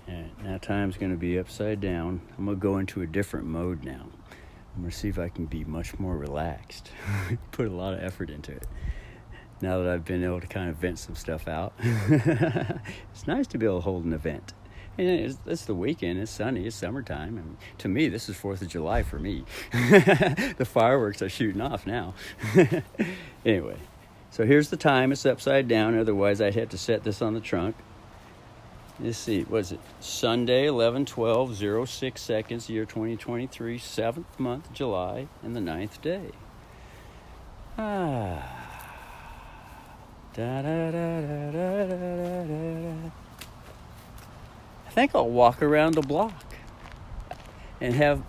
And now time's going to be upside down. I'm going to go into a different mode now. I'm going to see if I can be much more relaxed. Put a lot of effort into it. Now that I've been able to kind of vent some stuff out. It's nice to be able to hold an event. And it's the weekend, it's sunny, it's summertime. And to me, this is 4th of July for me. The fireworks are shooting off now. Anyway, so here's the time. It's upside down. Otherwise, I'd have to set this on the trunk. Let's see, what is it? Sunday, 11/12/06 seconds, year 2023, 7th month, July, and the 9th day. Da da da da da da da da. I think I'll walk around the block and have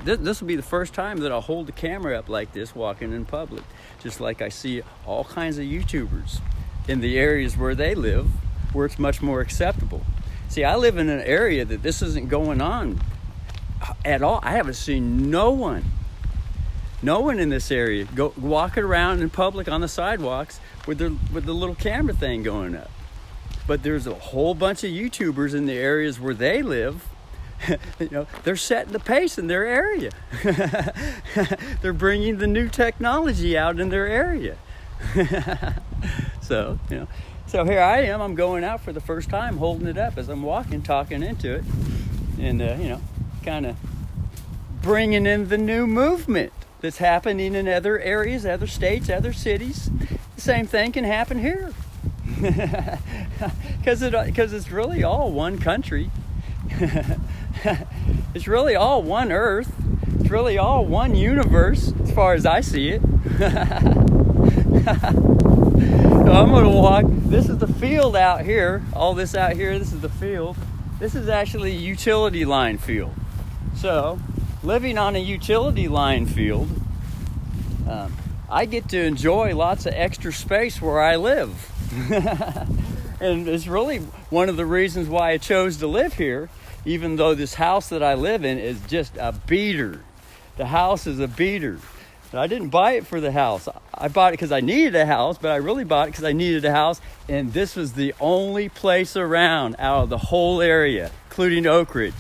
this will be the first time that I'll hold the camera up like this walking in public, just like I see all kinds of YouTubers in the areas where they live, where it's much more acceptable. See, I live in an area that this isn't going on at all. I haven't seen no one in this area go walking around in public on the sidewalks with the little camera thing going up. But there's a whole bunch of YouTubers in the areas where they live. You know, they're setting the pace in their area. They're bringing the new technology out in their area. So, you know, so here I am. I'm going out for the first time, holding it up as I'm walking, talking into it, and you know, kind of bringing in the new movement that's happening in other areas, other states, other cities. The same thing can happen here. Because it's really all one country. It's really all one earth. It's really all one universe as far as I see it. So I'm going to walk. This is the field out here. All this out here, this is the field. This is actually a utility line field. So living on a utility line field, I get to enjoy lots of extra space where I live. And it's really one of the reasons why I chose to live here, even though this house that I live in is just a beater. The house is a beater. But I didn't buy it for the house. I bought it because I needed a house, but I really bought it because I needed a house. And this was the only place around out of the whole area, including Oak Ridge,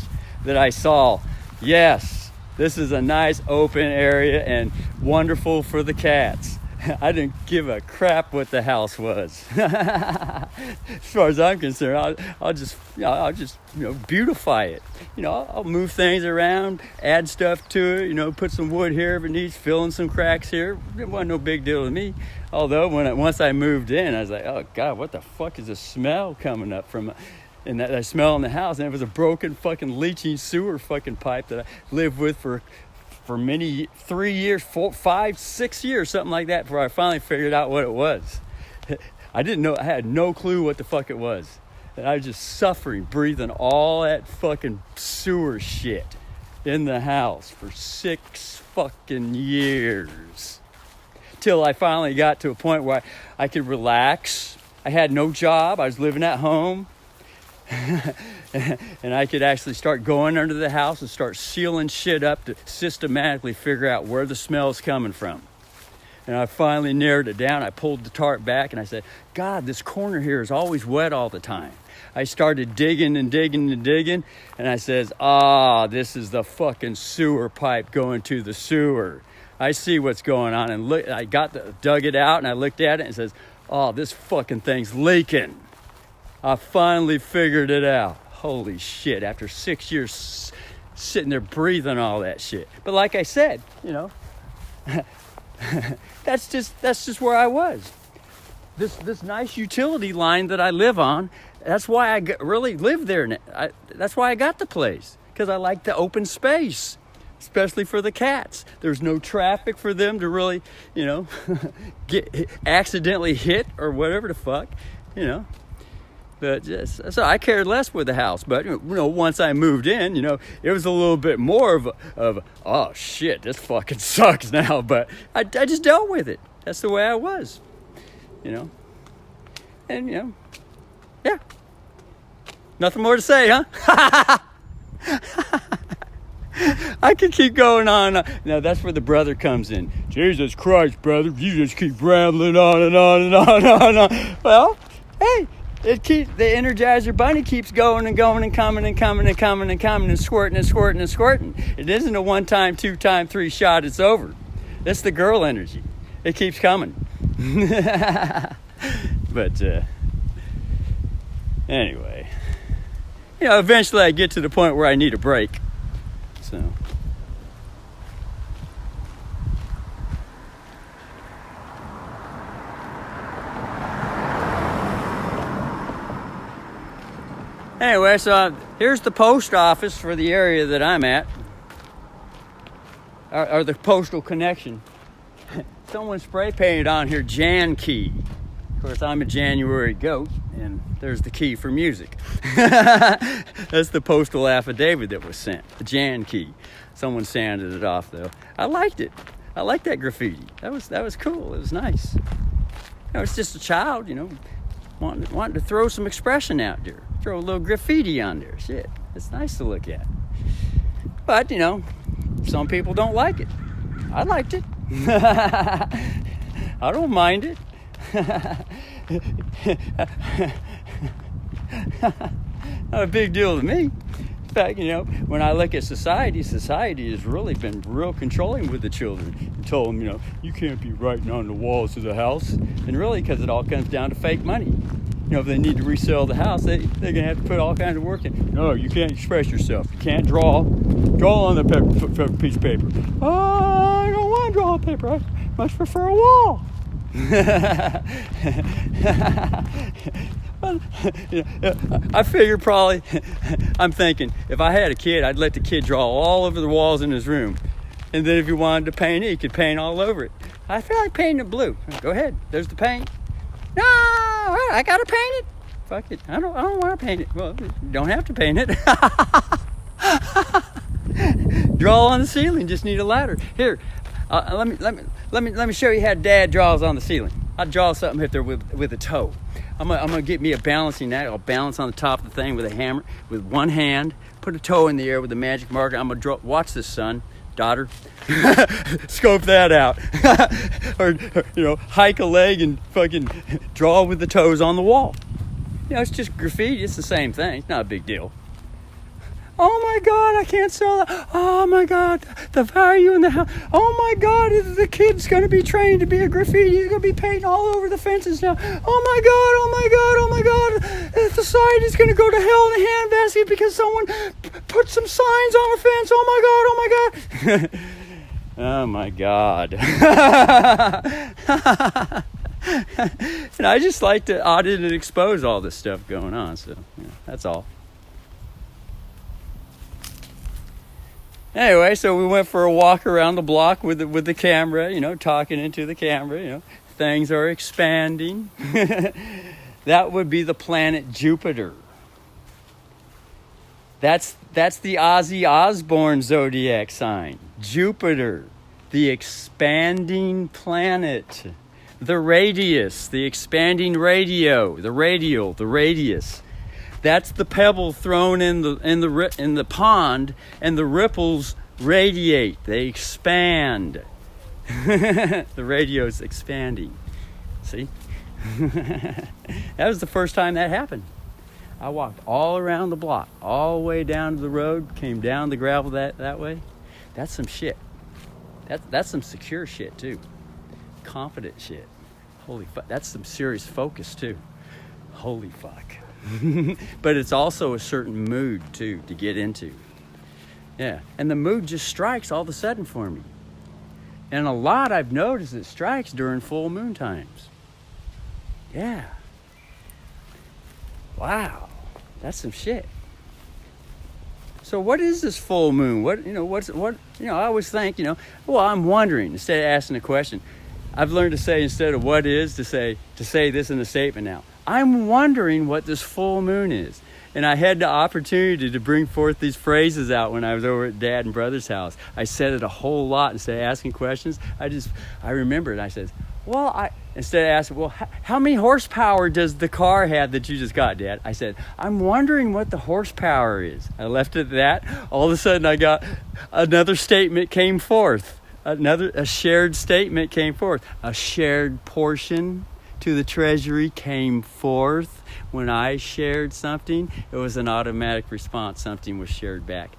that I saw, yes, this is a nice open area and wonderful for the cats. I didn't give a crap what the house was. As far as I'm concerned, I'll just beautify it. You know, I'll move things around, add stuff to it. You know, put some wood here if it needs, fill in some cracks here. It wasn't no big deal to me. Although once I moved in, I was like, oh God, what the fuck is the smell coming up from? And that I smell in the house, and it was a broken fucking leaching sewer fucking pipe that I lived with for 3 years, 4, 5, 6 years, something like that, before I finally figured out what it was. I didn't know, I had no clue what the fuck it was. And I was just suffering, breathing all that fucking sewer shit in the house for 6 fucking years. Till I finally got to a point where I could relax. I had no job, I was living at home. And I could actually start going under the house and start sealing shit up to systematically figure out where the smell's coming from. And I finally narrowed it down. I pulled the tarp back and I said, God, this corner here is always wet all the time. I started digging and digging and digging, and I says, this is the fucking sewer pipe going to the sewer. I see what's going on. And look, I dug it out and I looked at it and says, this fucking thing's leaking. I finally figured it out. Holy shit, after 6 years sitting there breathing all that shit. But like I said, you know, that's just where I was. This nice utility line that I live on, that's why I really live there. That's why I got the place, because I like the open space, especially for the cats. There's no traffic for them to really, you know, get accidentally hit or whatever the fuck, you know. But just, so I cared less with the house. But, you know, once I moved in, you know, it was a little bit more of oh, shit, this fucking sucks now. But I just dealt with it. That's the way I was, you know. And, you know, yeah. Nothing more to say, huh? I could keep going on. Now, that's where the brother comes in. Jesus Christ, brother, you just keep rambling on and on and on and on. Well, hey. the Energizer Bunny keeps going and going and coming and coming and coming and coming and squirting and squirting and squirting. It isn't a 1 time, 2 time, 3 shot. It's over. That's the girl energy. It keeps coming. But anyway, eventually I get to the point where I need a break. So. Anyway, so here's the post office for the area that I'm at, or the postal connection. Someone spray painted on here Jan Key. Of course, I'm a January goat, and there's the key for music. That's the postal affidavit that was sent, the Jan Key. Someone sanded it off, though. I liked it. I liked that graffiti. That was cool. It was nice. It's just a child, wanting to throw some expression out there. Throw a little graffiti on there. Shit, it's nice to look at. But, some people don't like it. I liked it. I don't mind it. Not a big deal to me. In fact, when I look at society has really been real controlling with the children. And told them, you can't be writing on the walls of the house. And really, because it all comes down to fake money. If they need to resell the house, they're going to have to put all kinds of work in. No, you can't express yourself. You can't draw. Draw on the piece of paper. Oh, I don't want to draw on paper. I much prefer a wall. I figure probably, I'm thinking, if I had a kid, I'd let the kid draw all over the walls in his room. And then if he wanted to paint it, he could paint all over it. I feel like painting it blue. Go ahead. There's the paint. No, I gotta paint it. Fuck it. I don't want to paint it. Well, you don't have to paint it. Draw on the ceiling. Just need a ladder. Here, let me show you how Dad draws on the ceiling. I draw something up there with a toe. I'm gonna get me a balancing net. I'll balance on the top of the thing with a hammer, with one hand. Put a toe in the air with a magic marker. I'm gonna draw. Watch this, son. Daughter, scope that out. or hike a leg and fucking draw with the toes on the wall. It's just graffiti. It's the same thing. It's not a big deal. Oh my God, I can't sell that. Oh my God, the value in the house. Oh my God, the kid's going to be trained to be a graffiti. He's going to be painting all over the fences now. Oh my God, oh my God, oh my God. The society's going to go to hell in a handbasket because someone put some signs on a fence. Oh my God, oh my God. Oh my God. And I just like to audit and expose all this stuff going on. So that's all. Anyway, so we went for a walk around the block with the camera, talking into the camera, things are expanding. That would be the planet Jupiter. That's the Ozzy Osbourne zodiac sign. Jupiter, the expanding planet. The radius, the expanding radio, the radial, the radius. That's the pebble thrown in the pond, and the ripples radiate. They expand. The radio's expanding. See? That was the first time that happened. I walked all around the block, all the way down to the road, came down the gravel that way. That's some shit. That's some secure shit too. Confident shit. Holy fuck. That's some serious focus too. Holy fuck. But it's also a certain mood too to get into. Yeah, and the mood just strikes all of a sudden for me. And a lot I've noticed it strikes during full moon times. Yeah. Wow, that's some shit. So what is this full moon? I always think, I'm wondering instead of asking a question. I've learned to say instead of what is to say this in a statement now. I'm wondering what this full moon is. And I had the opportunity to bring forth these phrases out when I was over at Dad and Brother's house. I said it a whole lot instead of asking questions. I remembered. I said, instead of asking, how many horsepower does the car have that you just got, Dad? I said, I'm wondering what the horsepower is. I left it at that. All of a sudden I got another statement came forth. A shared statement came forth. A shared portion. to the treasury came forth when I shared something, it was an automatic response. Something was shared back.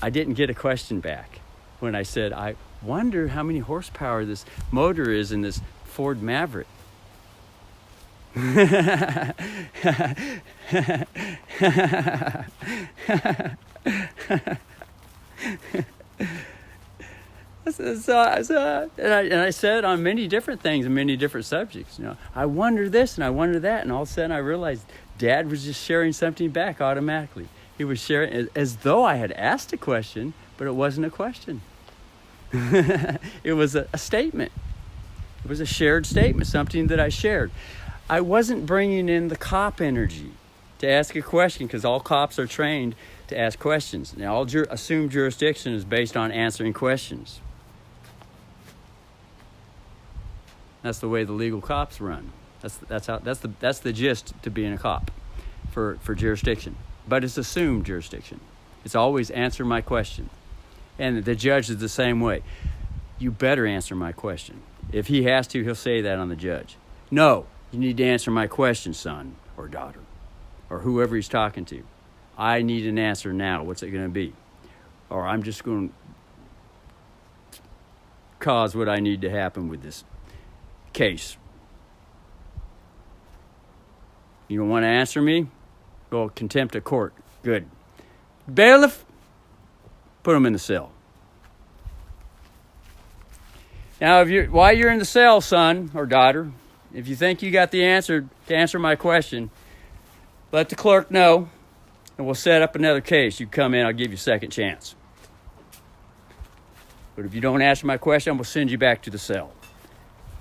I didn't get a question back when I said, I wonder how many horsepower this motor is in this Ford Maverick. And I said on many different things and many different subjects, I wonder this and I wonder that, and all of a sudden I realized Dad was just sharing something back automatically. He was sharing as though I had asked a question, but it wasn't a question. It was a statement. It was a shared statement, something that I shared. I wasn't bringing in the cop energy to ask a question, because all cops are trained to ask questions. Now, all assumed jurisdiction is based on answering questions. That's the way the legal cops run. That's the gist to being a cop for jurisdiction. But it's assumed jurisdiction. It's always answer my question. And the judge is the same way. You better answer my question. If he has to, he'll say that on the judge. No, you need to answer my question, son or daughter, or whoever he's talking to. I need an answer now. What's it going to be? Or I'm just going to cause what I need to happen with this case. You don't want to answer me? Go contempt of court. Good. Bailiff, put him in the cell. Now, while you're in the cell, son or daughter, if you think you got the answer to answer my question, let the clerk know, and we'll set up another case. You come in, I'll give you a second chance. But if you don't answer my question, we'll send you back to the cell.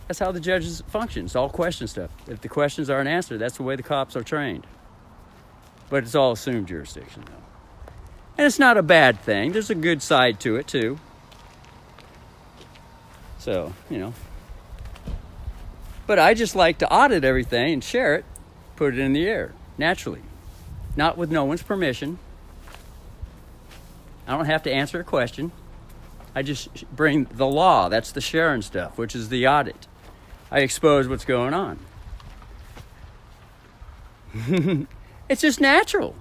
That's how the judges function. It's all question stuff. If the questions aren't answered, that's the way the cops are trained. But it's all assumed jurisdiction, though. And it's not a bad thing. There's a good side to it, too. So, But I just like to audit everything and share it, put it in the air, naturally. Not with no one's permission. I don't have to answer a question. I just bring the law. That's the sharing stuff, which is the audit. I expose what's going on. It's just natural.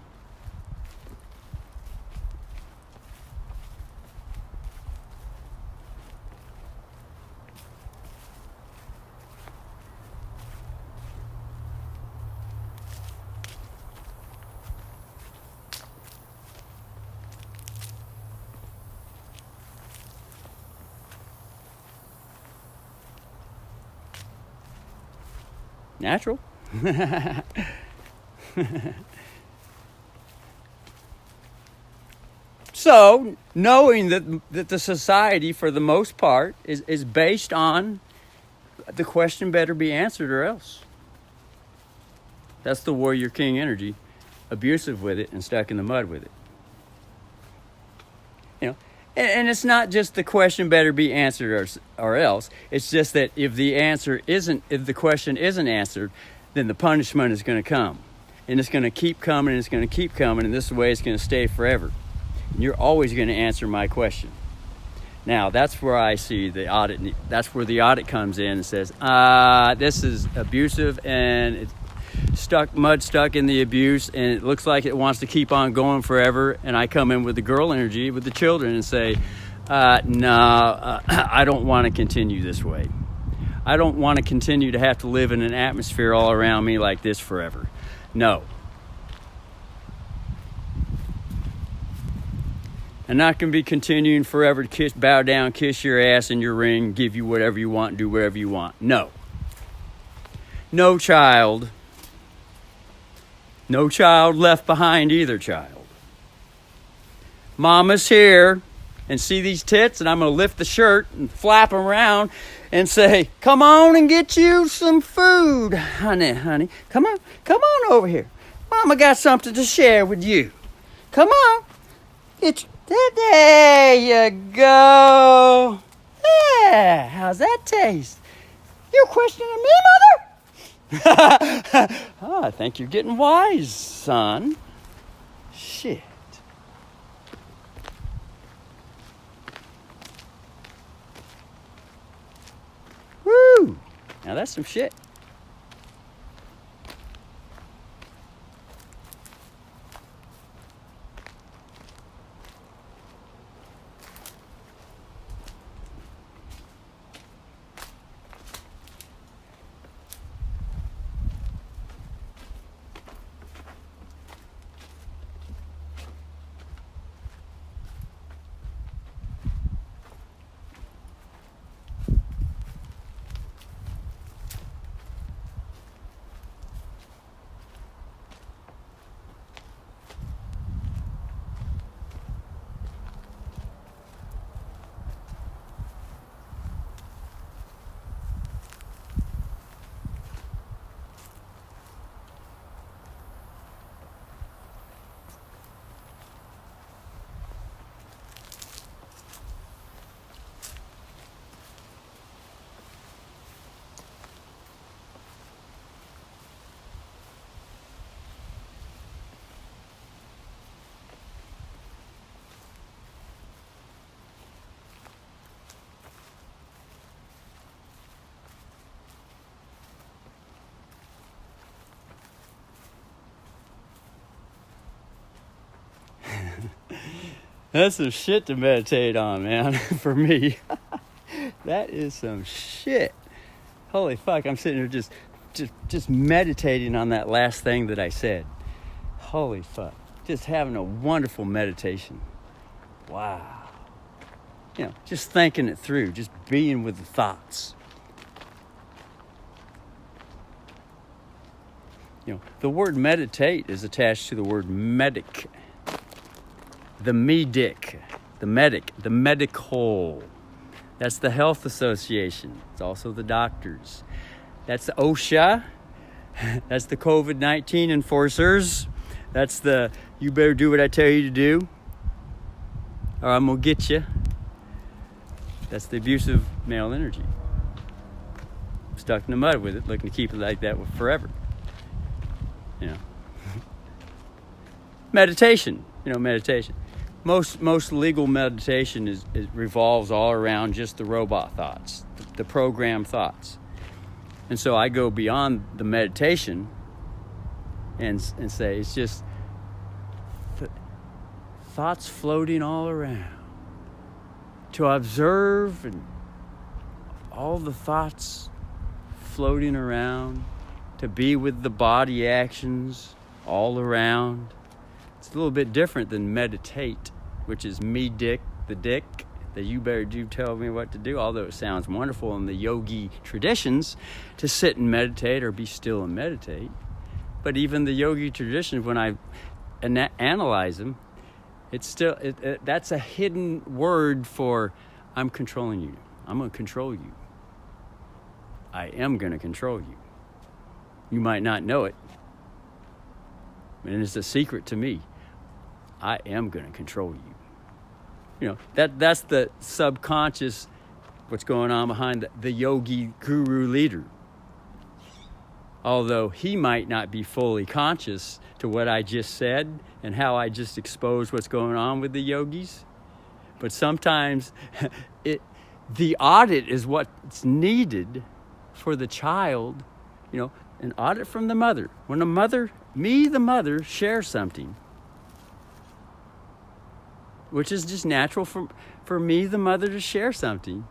Natural. So, knowing that the society, for the most part, is based on the question better be answered or else. That's the warrior king energy, abusive with it and stuck in the mud with it. And it's not just the question better be answered or else. It's just that if the question isn't answered, then the punishment is going to come. And it's going to keep coming, and it's going to keep coming, and this is the way it's going to stay forever. And you're always going to answer my question. Now, that's where I see the audit. That's where the audit comes in and says, this is abusive, and it's mud stuck in the abuse, and it looks like it wants to keep on going forever. And I come in with the girl energy, with the children, and say, I don't want to continue this way. I don't want to continue to have to live in an atmosphere all around me like this forever. No. I'm not going to be continuing forever to bow down, kiss your ass in your ring, give you whatever you want, do whatever you want. No. No child. No child left behind, either child. Mama's here, and see these tits, and I'm going to lift the shirt and flap them around and say, come on and get you some food, honey. Come on over here. Mama got something to share with you. Come on. There you go. Yeah, how's that taste? You questioning me, Mother? I think you're getting wise, son. Shit. Woo! Now that's some shit. That's some shit to meditate on, man. For me. That is some shit. Holy fuck, I'm sitting here just meditating on that last thing that I said. Holy fuck. Just having a wonderful meditation. Wow. Just thinking it through, just being with the thoughts. The word meditate is attached to the word medic. The medic, the medic, the medical. That's the Health Association. It's also the doctors. That's the OSHA. That's the COVID-19 enforcers. That's the, you better do what I tell you to do, or I'm going to get you. That's the abusive male energy. Stuck in the mud with it, looking to keep it like that forever. Meditation. Meditation. Most legal meditation is revolves all around just the robot thoughts, the programmed thoughts. And so I go beyond the meditation and say it's just thoughts floating all around. To observe and all the thoughts floating around, to be with the body actions all around. It's a little bit different than meditate, which is me dick, the dick, that you better do tell me what to do, although it sounds wonderful in the yogi traditions to sit and meditate or be still and meditate. But even the yogi traditions, when I analyze them, it's still, that's a hidden word for I'm controlling you. I'm going to control you. I am going to control you. You might not know it, and it's a secret to me. I am going to control you. That's the subconscious, what's going on behind the yogi guru leader. Although he might not be fully conscious to what I just said and how I just exposed what's going on with the yogis. But sometimes the audit is what's needed for the child, an audit from the mother. When the mother, shares something, which is just natural for me, the mother, to share something,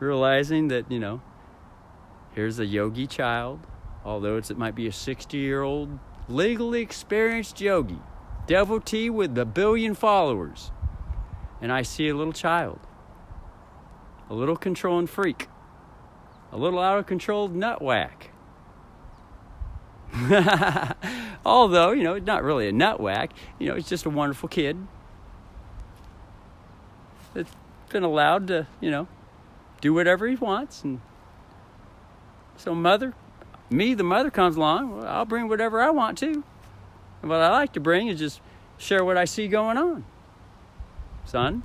realizing that, here's a yogi child, although it might be a 60-year-old legally experienced yogi, devotee with 1 billion followers, and I see a little child, a little controlling freak, a little out of control nutwhack. Although, not really a nutwhack, he's just a wonderful kid that's been allowed to, do whatever he wants. And so the mother comes along, well, I'll bring whatever I want to. And what I like to bring is just share what I see going on. Son,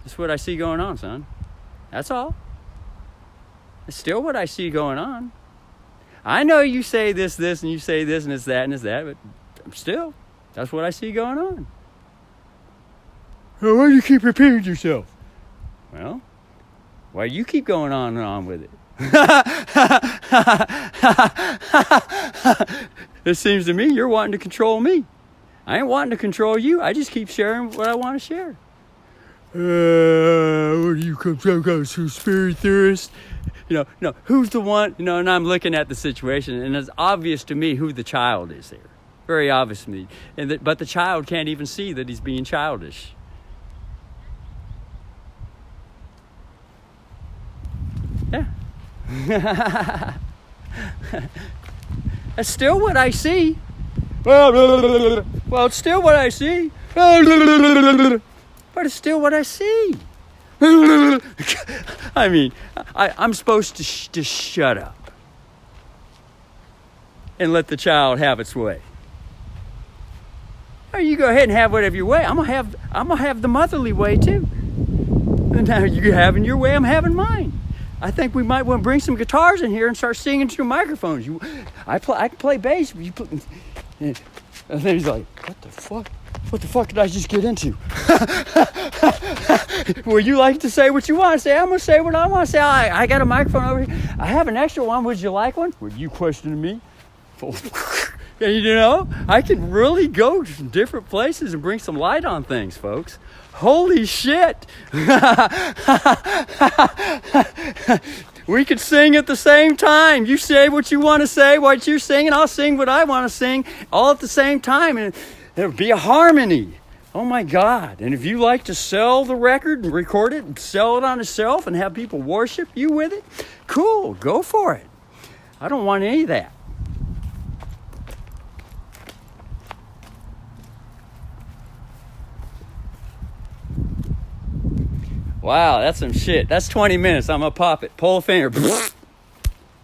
this is what I see going on, son. That's all. It's still what I see going on. I know you say this, and you say this, and it's that, but still, that's what I see going on. Why do you keep repeating yourself? Well, why do you keep going on and on with it? It seems to me you're wanting to control me. I ain't wanting to control you. I just keep sharing what I want to share. What do you come some kind of conspiracy theorist? No, who's the one? And I'm looking at the situation, and it's obvious to me who the child is there. Very obvious to me. But the child can't even see that he's being childish. Yeah. That's still what I see. Well, it's still what I see. But it's still what I see. I mean, I'm supposed to just shut up and let the child have its way. Or you go ahead and have whatever your way. I'm gonna have the motherly way too. And now you're having your way. I'm having mine. I think we might want to bring some guitars in here and start singing through microphones. I can play bass. But and then he's like, "What the fuck? What the fuck did I just get into?" Well, you like to say what you want to say. I'm going to say what I want to say. I got a microphone over here. I have an extra one. Would you like one? Were you questioning me? You know, I can really go to different places and bring some light on things, folks. Holy shit. We could sing at the same time. You say what you want to say, what you're singing. I'll sing what I want to sing, all at the same time. And there'll be a harmony. Oh my God. And if you like to sell the record and record it and sell it on a shelf and have people worship you with it, cool, go for it. I don't want any of that. Wow, that's some shit. That's 20 minutes. I'm gonna pop it. Pull a finger.